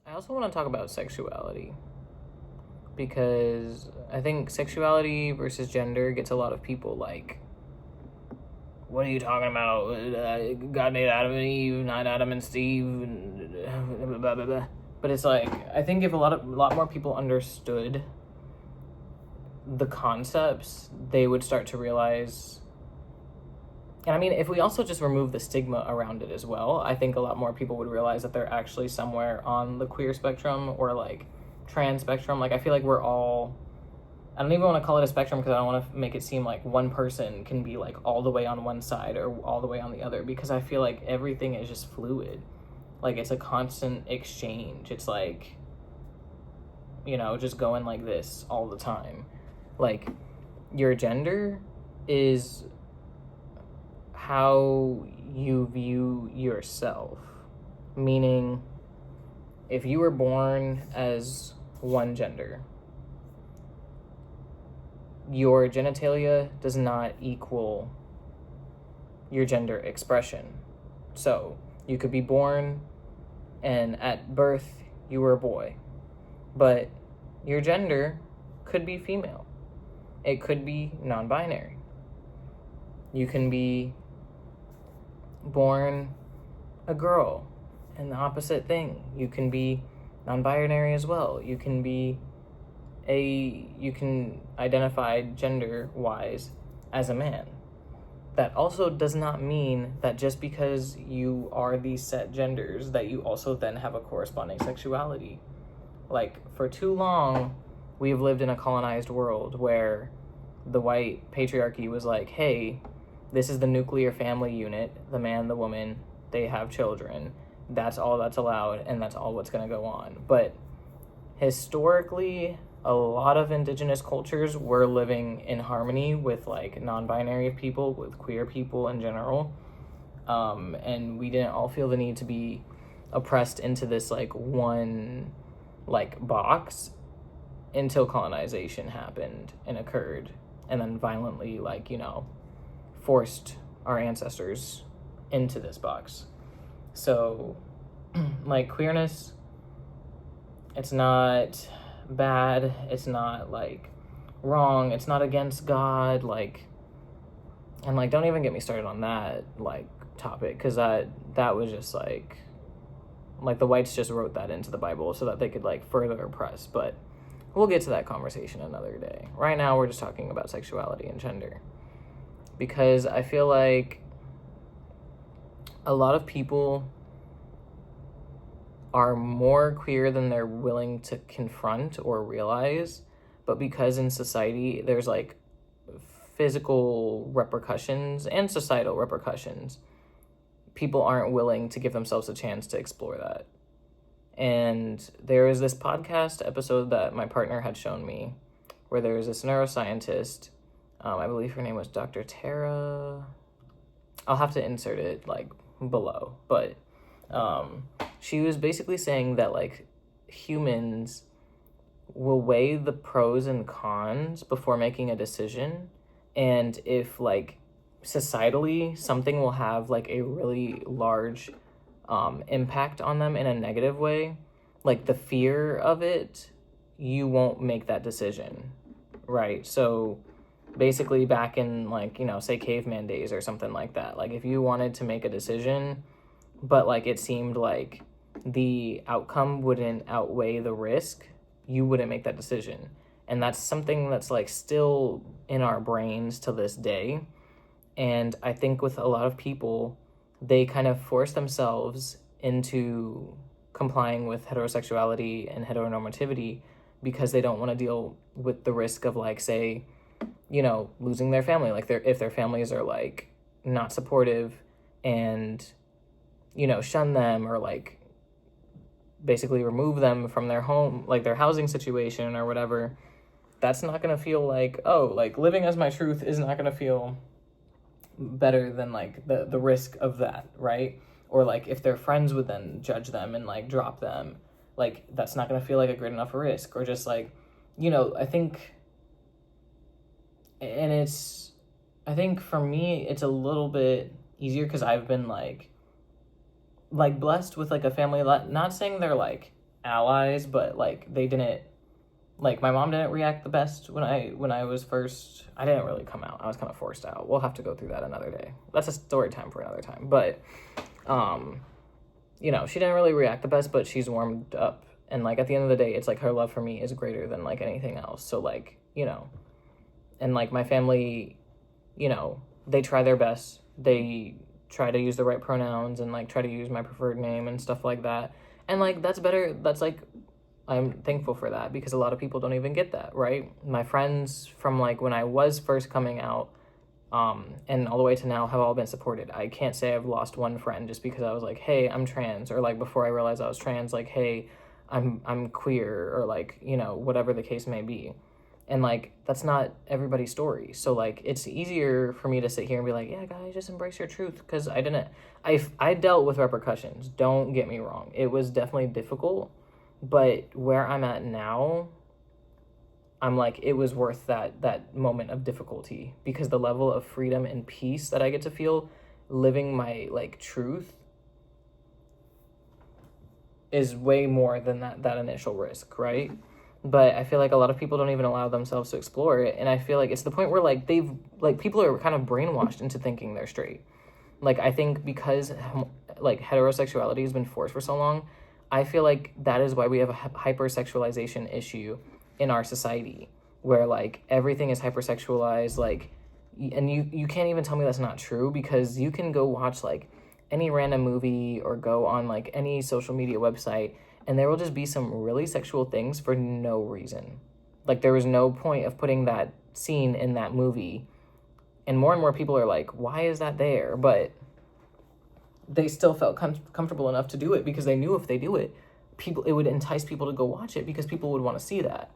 I also want to talk about sexuality because I think sexuality versus gender gets a lot of people like, what are you talking about? God made Adam and Eve, not Adam and Steve, and blah, blah, blah. But it's like, I think if a lot more people understood the concepts, they would start to realize. And I mean, if we also just remove the stigma around it as well, I think a lot more people would realize that they're actually somewhere on the queer spectrum or like trans spectrum. Like, I feel like we're all, I don't even want to call it a spectrum because I don't want to make it seem like one person can be like all the way on one side or all the way on the other, because I feel like everything is just fluid. Like, it's a constant exchange. It's like, just going like this all the time. Like, your gender is how you view yourself. Meaning, if you were born as one gender, your genitalia does not equal your gender expression. So, you could be born and at birth you were a boy, but your gender could be female. It could be non-binary. You can be born a girl and the opposite thing. You can be non-binary as well. You can identify gender-wise as a man. That also does not mean that just because you are these set genders that you also then have a corresponding sexuality. Like, for too long, we've lived in a colonized world where the white patriarchy was like, hey, this is the nuclear family unit, the man, the woman, they have children. That's all that's allowed, and that's all what's going to go on. But historically, a lot of indigenous cultures were living in harmony with like non-binary people, with queer people in general. And we didn't all feel the need to be oppressed into this like one like box until colonization happened and occurred, and then violently forced our ancestors into this box. So like, queerness, it's not bad, it's not like wrong, it's not against God, and don't even get me started on that topic, because that was just like the whites just wrote that into the Bible so that they could further oppress. But we'll get to that conversation another day. Right now we're just talking about sexuality and gender, because I feel like a lot of people are more queer than they're willing to confront or realize, but because in society there's physical repercussions and societal repercussions, people aren't willing to give themselves a chance to explore that. And there is this podcast episode that my partner had shown me where there was this neuroscientist, I believe her name was Dr. Tara. I'll have to insert it below, but she was basically saying that humans will weigh the pros and cons before making a decision, and if societally something will have a really large impact on them in a negative way, the fear of it, you won't make that decision, right? So basically back in say caveman days or something like that, if you wanted to make a decision but it seemed like the outcome wouldn't outweigh the risk, you wouldn't make that decision. And that's something that's still in our brains to this day. And I think with a lot of people, they kind of force themselves into complying with heterosexuality and heteronormativity because they don't want to deal with the risk of say, losing their family. If their families are not supportive and shun them or basically remove them from their home, their housing situation or whatever, that's not going to feel living as my truth is not going to feel better than the risk of that, right? Or if their friends would then judge them and drop them, that's not going to feel like a great enough risk. Or just I think, and I think for me it's a little bit easier because I've been blessed with a family, not saying they're allies, but like they didn't, like my mom didn't react the best when I was first. I didn't really come out. I was kind of forced out. We'll have to go through that another day. That's a story time for another time. But you know, she didn't really react the best, but she's warmed up. And like at the end of the day, it's like her love for me is greater than like anything else. So like, you know, and like my family, you know, they try their best. They try to use the right pronouns and like try to use my preferred name and stuff like that. And like that's better. That's like, I'm thankful for that, because a lot of people don't even get that, right? My friends from like when I was first coming out, and all the way to now have all been supported. I can't say I've lost one friend just because I was like, hey, I'm trans, or like before I realized I was trans, like, hey, I'm queer, or like, you know, whatever the case may be. And like that's not everybody's story. So like it's easier for me to sit here and be like, yeah, guys, just embrace your truth, because I dealt with repercussions. Don't get me wrong. It was definitely difficult, but where I'm at now, I'm like, it was worth that moment of difficulty, because the level of freedom and peace that I get to feel living my like truth is way more than that initial risk, right? But I feel like a lot of people don't even allow themselves to explore it, and I feel like it's the point where like people are kind of brainwashed into thinking they're straight. Like I think because like heterosexuality has been forced for so long, I feel like that is why we have a hypersexualization issue in our society, where like everything is hypersexualized, like, and you can't even tell me that's not true, because you can go watch like any random movie or go on like any social media website, and there will just be some really sexual things for no reason. Like there was no point of putting that scene in that movie, and more people are like, why is that there? But they still felt comfortable enough to do it, because they knew if they do it, it would entice people to go watch it, because people would want to see that.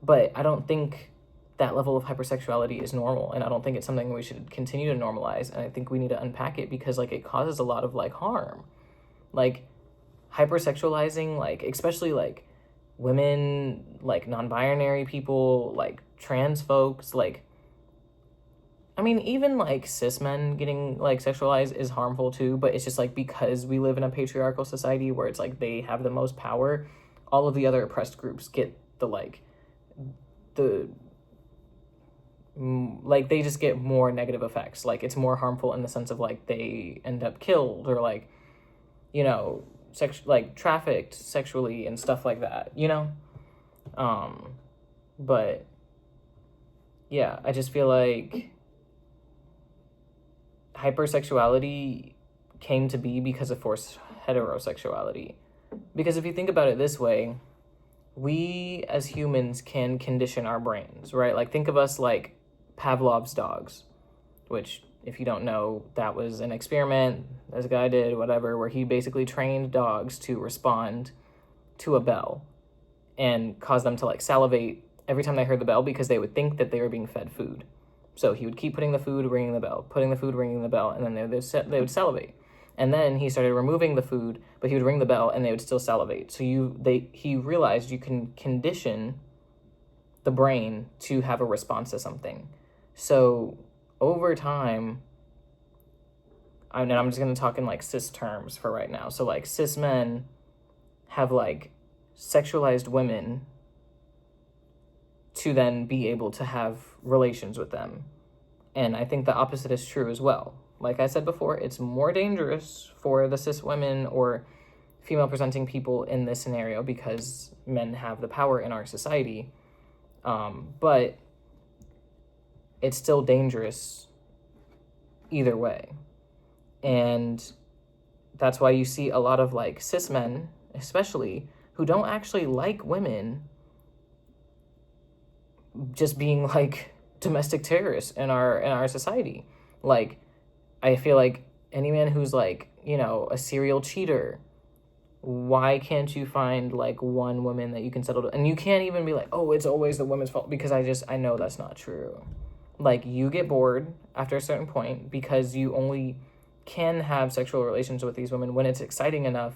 But I don't think that level of hypersexuality is normal, and I don't think it's something we should continue to normalize, and I think we need to unpack it, because like it causes a lot of like harm. Like hypersexualizing, like especially like women, like non-binary people, like trans folks, like I mean, even like cis men getting like sexualized is harmful too, but it's just like because we live in a patriarchal society where it's like they have the most power, all of the other oppressed groups get like they just get more negative effects. Like it's more harmful in the sense of like they end up killed, or like, you know, like trafficked sexually and stuff like that, you know? But yeah, I just feel like hypersexuality came to be because of forced heterosexuality. Because if you think about it this way, we as humans can condition our brains, right? Like think of us like Pavlov's dogs, which if you don't know, that was an experiment this guy did, whatever, where he basically trained dogs to respond to a bell and cause them to like salivate every time they heard the bell, because they would think that they were being fed food. So he would keep putting the food, ringing the bell, putting the food, ringing the bell, and then they would salivate. And then he started removing the food, but he would ring the bell and they would still salivate. So he realized you can condition the brain to have a response to something. So over time, I'm just going to talk in like cis terms for right now. So like cis men have like sexualized women to then be able to have relations with them. And I think the opposite is true as well. Like I said before, it's more dangerous for the cis women or female presenting people in this scenario because men have the power in our society. But it's still dangerous either way. And that's why you see a lot of like cis men, especially, who don't actually like women, just being like domestic terrorists in our society. Like, I feel like any man who's like, you know, a serial cheater, why can't you find like one woman that you can settle to? And you can't even be like, oh, it's always the woman's fault, because I know that's not true. Like, you get bored after a certain point because you only can have sexual relations with these women when it's exciting enough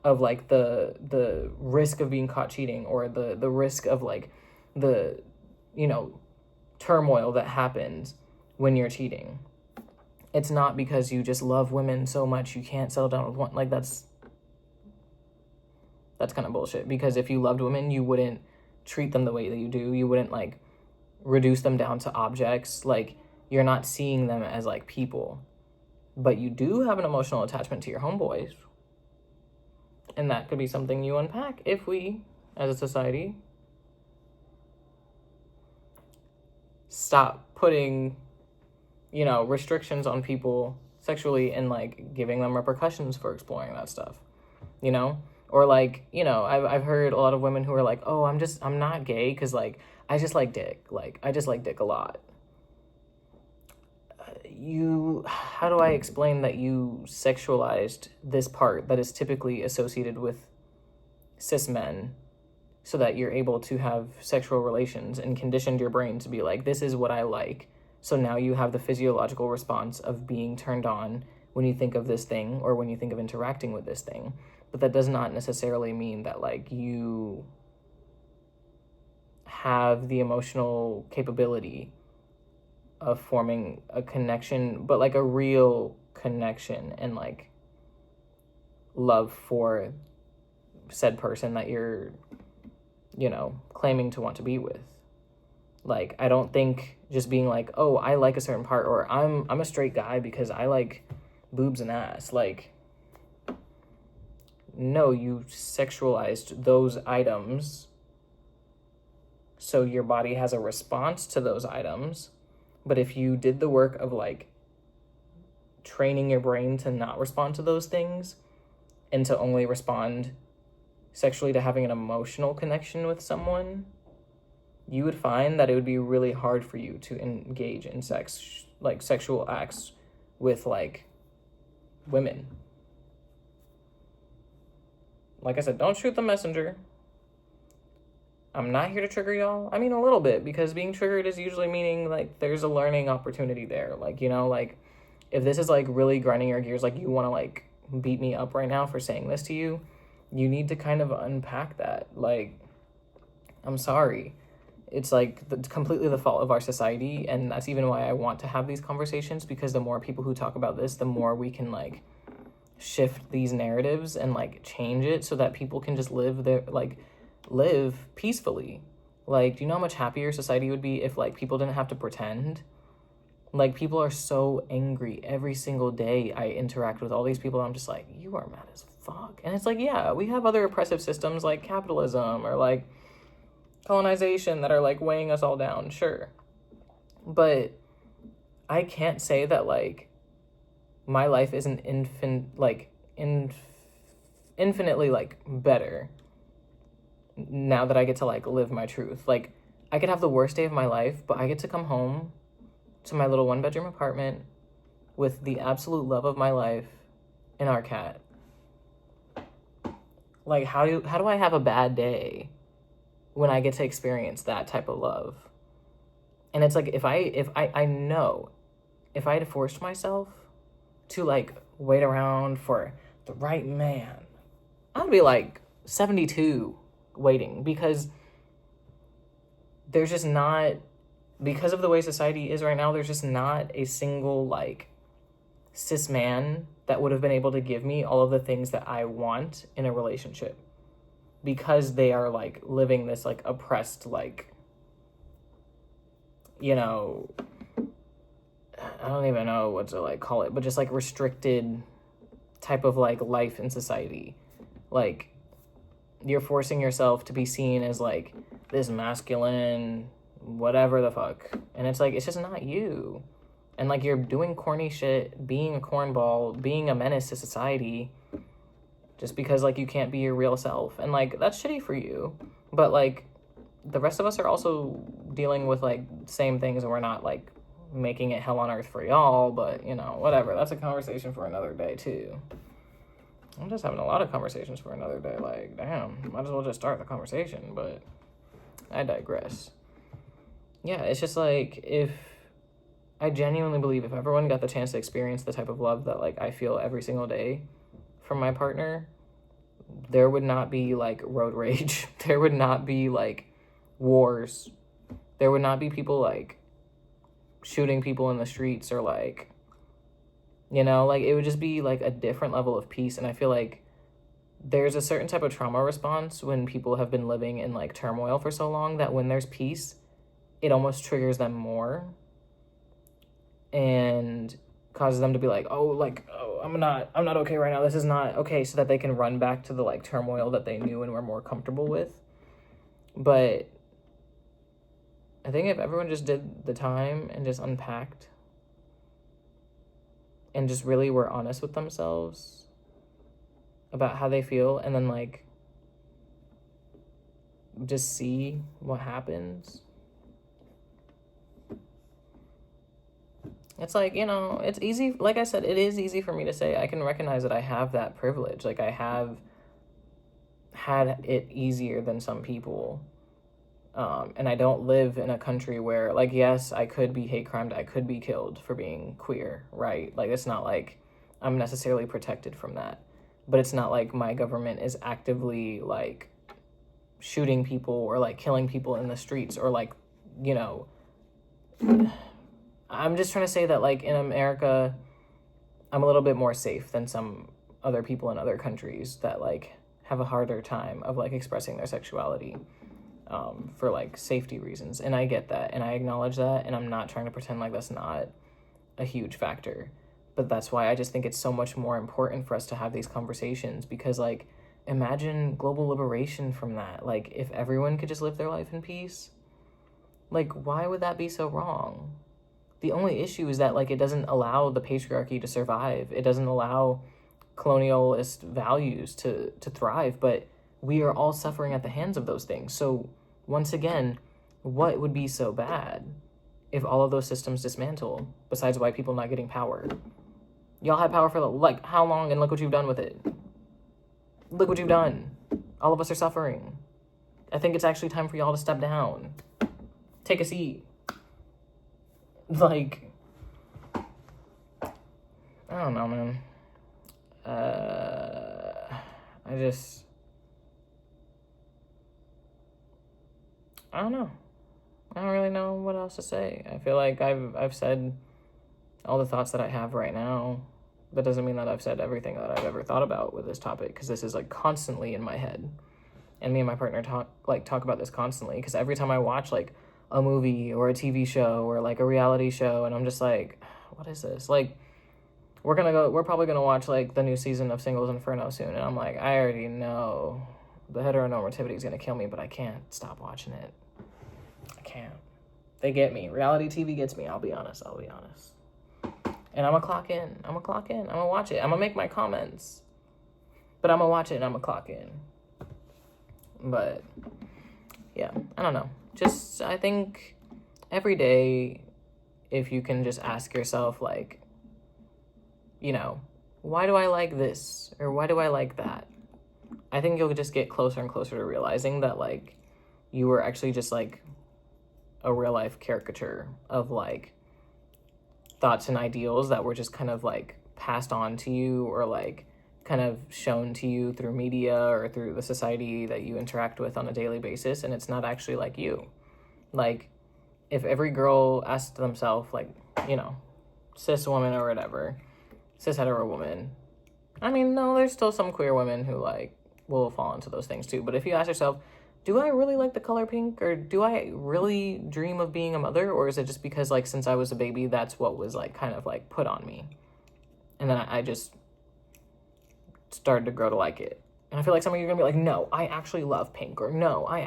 of like the risk of being caught cheating, or the risk of like the, you know, turmoil that happens when you're cheating. It's not because you just love women so much you can't settle down with one. Like, that's that's kind of bullshit. Because if you loved women, you wouldn't treat them the way that you do. You wouldn't, like, reduce them down to objects. Like, you're not seeing them as, like, people. But you do have an emotional attachment to your homeboys. And that could be something you unpack if we, as a society, stop putting, you know, restrictions on people sexually and, like, giving them repercussions for exploring that stuff, you know? Or, like, you know, I've heard a lot of women who are like, oh, I'm not gay because, like, I just like dick. Like, I just like dick a lot. How do I explain that you sexualized this part that is typically associated with cis men so that you're able to have sexual relations and conditioned your brain to be like, this is what I like. So now you have the physiological response of being turned on when you think of this thing or when you think of interacting with this thing. But that does not necessarily mean that, like, you have the emotional capability of forming a connection, but, like, a real connection and, like, love for said person that you're, you know, claiming to want to be with. Like, I don't think just being like, oh, I like a certain part, or I'm a straight guy because I like boobs and ass. Like, no, you sexualized those items so your body has a response to those items. But if you did the work of, like, training your brain to not respond to those things and to only respond sexually to having an emotional connection with someone, you would find that it would be really hard for you to engage in sex, like, sexual acts with, like, women. Like I said, don't shoot the messenger. I'm not here to trigger y'all. I mean, a little bit, because being triggered is usually meaning, like, there's a learning opportunity there. Like, you know, like, if this is, like, really grinding your gears, like, you want to, like, beat me up right now for saying this to you, you need to kind of unpack that. Like, I'm sorry. It's, like, completely the fault of our society, and that's even why I want to have these conversations, because the more people who talk about this, the more we can, like, shift these narratives and, like, change it so that people can just live peacefully. Like, do you know how much happier society would be if, like, people didn't have to pretend? Like, people are so angry every single day. I interact with all these people, I'm just like, you are mad as fuck. And it's like, yeah, we have other oppressive systems like capitalism or, like, colonization that are, like, weighing us all down, sure. But I can't say that, like, my life isn't infinitely, like, better now that I get to, like, live my truth. Like, I could have the worst day of my life, but I get to come home to my little 1-bedroom apartment with the absolute love of my life and our cat. Like, how do I have a bad day when I get to experience that type of love? And it's like, if I know if I had forced myself to, like, wait around for the right man, I'd be, like, 72 waiting, because there's just not, because of the way society is right now, there's just not a single, like, cis man that would have been able to give me all of the things that I want in a relationship, because they are, like, living this, like, oppressed, like, you know, I don't even know what to, like, call it, but just, like, restricted type of, like, life in society. Like, you're forcing yourself to be seen as, like, this masculine whatever the fuck, and it's like, it's just not you. And, like, you're doing corny shit, being a cornball, being a menace to society, just because, like, you can't be your real self. And, like, that's shitty for you, but, like, the rest of us are also dealing with, like, same things, and we're not, like, making it hell on earth for y'all, but, you know, whatever. That's a conversation for another day, too. I'm just having a lot of conversations for another day. Like, damn, might as well just start the conversation, but I digress. Yeah, it's just like, if I genuinely believe if everyone got the chance to experience the type of love that, like, I feel every single day from my partner, there would not be, like, road rage. There would not be, like, wars. There would not be people, like, shooting people in the streets, or, like, you know, like, it would just be, like, a different level of peace. And I feel like there's a certain type of trauma response when people have been living in like turmoil for so long that when there's peace, it almost triggers them more and causes them to be like, oh, I'm not okay right now. This is not okay, so that they can run back to the like turmoil that they knew and were more comfortable with. But I think if everyone just did the time and just unpacked and just really were honest with themselves about how they feel, and then like just see what happens. It's like, it's easy. Like I said, it is easy for me to say. I can recognize that I have that privilege. Like, I have had it easier than some people. And I don't live in a country where, like, yes, I could be hate crimed. I could be killed for being queer, right? Like, it's not like I'm necessarily protected from that. But it's not like my government is actively, like, shooting people or, like, killing people in the streets or, like, I'm just trying to say that, like, in America, I'm a little bit more safe than some other people in other countries that, like, have a harder time of, like, expressing their sexuality for, like, safety reasons. And I get that, and I acknowledge that, and I'm not trying to pretend like that's not a huge factor. But that's why I just think it's so much more important for us to have these conversations, because, like, imagine global liberation from that. Like, if everyone could just live their life in peace, like, why would that be so wrong? The only issue is that, like, it doesn't allow the patriarchy to survive. It doesn't allow colonialist values to thrive, but we are all suffering at the hands of those things. So, once again, what would be so bad if all of those systems dismantle, besides white people not getting power? Y'all had power for, like, how long, and look what you've done with it. Look what you've done. All of us are suffering. I think it's actually time for y'all to step down. Take a seat. Like, I don't know, man. I don't know. I don't really know what else to say. I feel like I've said all the thoughts that I have right now. That doesn't mean that I've said everything that I've ever thought about with this topic, because this is, like, constantly in my head. And me and my partner talk about this constantly, because every time I watch, like, a movie or a TV show or, like, a reality show, and I'm just like, what is this? Like, we're probably gonna watch, like, the new season of Singles Inferno soon, and I'm like, I already know the heteronormativity is gonna kill me, but I can't stop watching it. I can't. They get me. Reality TV gets me. I'll be honest. And I'm gonna clock in. I'm gonna watch it. I'm gonna make my comments, but I'm gonna watch it and I'm gonna clock in. But yeah, I don't know. Just, I think every day, if you can just ask yourself, like, why do I like this? Or why do I like that? I think you'll just get closer and closer to realizing that, like, you were actually just, like, a real life caricature of, like, thoughts and ideals that were just kind of, like, passed on to you, or, like, kind of shown to you through media or through the society that you interact with on a daily basis, and it's not actually like you. Like, if every girl asked themselves, like, cis woman or whatever, cis hetero woman, I mean, no, there's still some queer women who, like, will fall into those things too, but if you ask yourself, do I really like the color pink, or do I really dream of being a mother, or is it just because, like, since I was a baby, that's what was, like, kind of, like, put on me, and then I just started to grow to like it? And I feel like some of you are gonna be like, no, I actually love pink, or no, I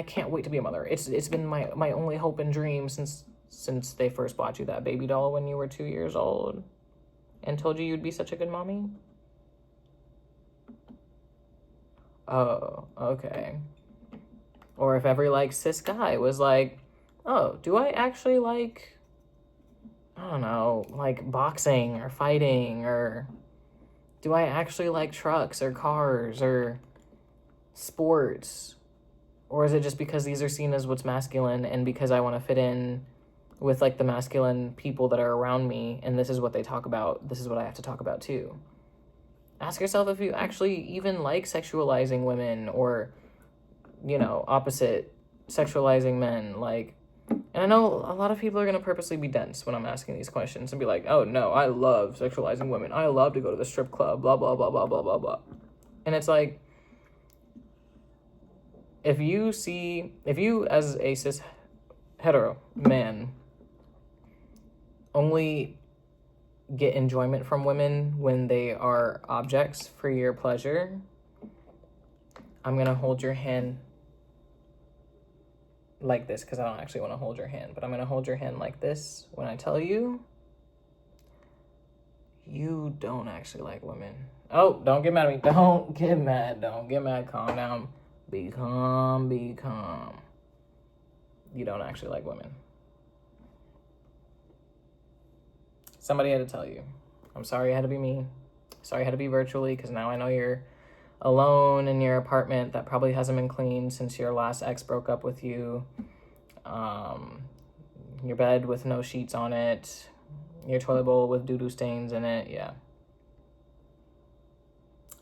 can't wait to be a mother. It's been my only hope and dream since they first bought you that baby doll when you were 2 years old and told you you'd be such a good mommy. Oh, okay. Or if every, like, cis guy was like, oh, do I actually like, I don't know, like, boxing or fighting, or do I actually like trucks or cars or sports? Or is it just because these are seen as what's masculine, and because I want to fit in with, like, the masculine people that are around me, and this is what they talk about, this is what I have to talk about too? Ask yourself if you actually even like sexualizing women, or, opposite sexualizing men. Like, and I know a lot of people are going to purposely be dense when I'm asking these questions and be like, oh no, I love sexualizing women. I love to go to the strip club, blah, blah, blah, blah, blah, blah, blah. And it's like, if you as a cis hetero man only get enjoyment from women when they are objects for your pleasure, I'm going to hold your hand like this, because I don't actually want to hold your hand, but I'm going to hold your hand like this when I tell you, you don't actually like women. Oh, don't get mad at me. Don't get mad. Calm down. Be calm. You don't actually like women. Somebody had to tell you. I'm sorry I had to be me. Sorry I had to be virtually, because now I know you're alone in your apartment that probably hasn't been cleaned since your last ex broke up with you. Your bed with no sheets on it. Your toilet bowl with doo-doo stains in it. Yeah.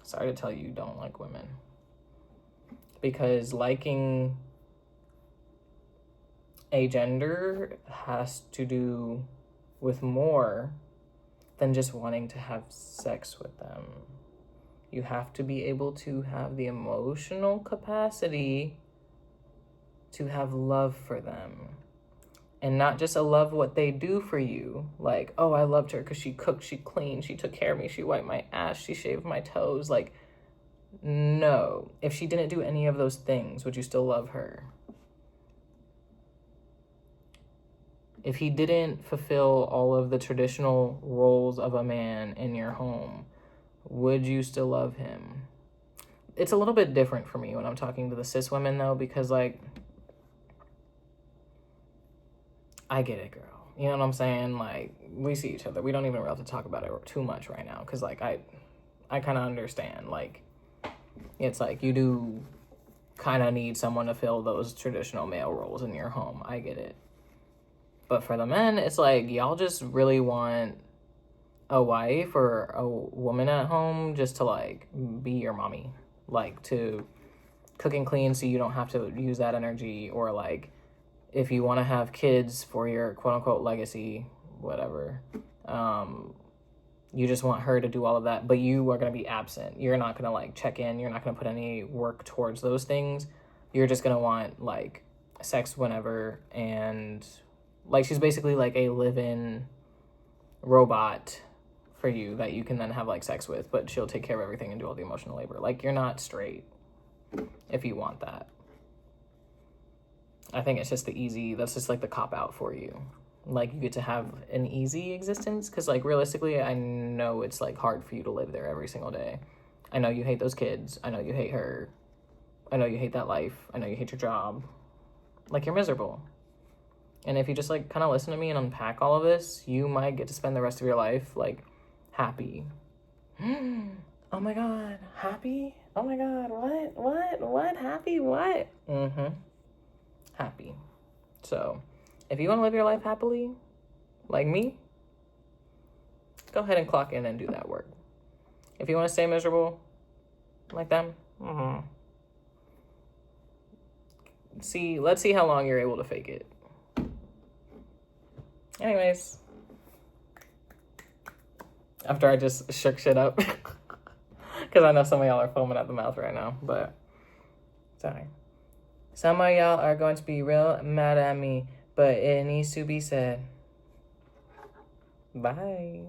Sorry to tell you, you don't like women. Because liking a gender has to do with more than just wanting to have sex with them. You have to be able to have the emotional capacity to have love for them. And not just a love what they do for you. Like, oh, I loved her because she cooked, she cleaned, she took care of me, she wiped my ass, she shaved my toes. Like, no. If she didn't do any of those things, would you still love her? If he didn't fulfill all of the traditional roles of a man in your home, would you still love him? It's a little bit different for me when I'm talking to the cis women, though, because, like, I get it, girl. You know what I'm saying? Like, we see each other. We don't even really have to talk about it too much right now, because, like, I kind of understand. Like, it's like you do kind of need someone to fill those traditional male roles in your home. I get it. But for the men, it's like, y'all just really want a wife or a woman at home just to, like, be your mommy. Like, to cook and clean so you don't have to use that energy. Or, like, if you want to have kids for your quote-unquote legacy, whatever, you just want her to do all of that, but you are going to be absent. You're not going to, like, check in. You're not going to put any work towards those things. You're just going to want, like, sex whenever, and, like, she's basically like a live-in robot for you that you can then have, like, sex with, but she'll take care of everything and do all the emotional labor. Like, you're not straight if you want that. I think it's just that's just, like, the cop-out for you. Like, you get to have an easy existence, because, like, realistically, I know it's, like, hard for you to live there every single day. I know you hate those kids. I know you hate her. I know you hate that life. I know you hate your job. Like, you're miserable. And if you just, like, kind of listen to me and unpack all of this, you might get to spend the rest of your life, like, happy. Oh my God, happy? Oh my God, what, happy, what? Happy. So, if you want to live your life happily, like me, go ahead and clock in and do that work. If you want to stay miserable, like them, let's see how long you're able to fake it. Anyways, after I just shook shit up, because I know some of y'all are foaming at the mouth right now, but sorry. Some of y'all are going to be real mad at me, but it needs to be said. Bye.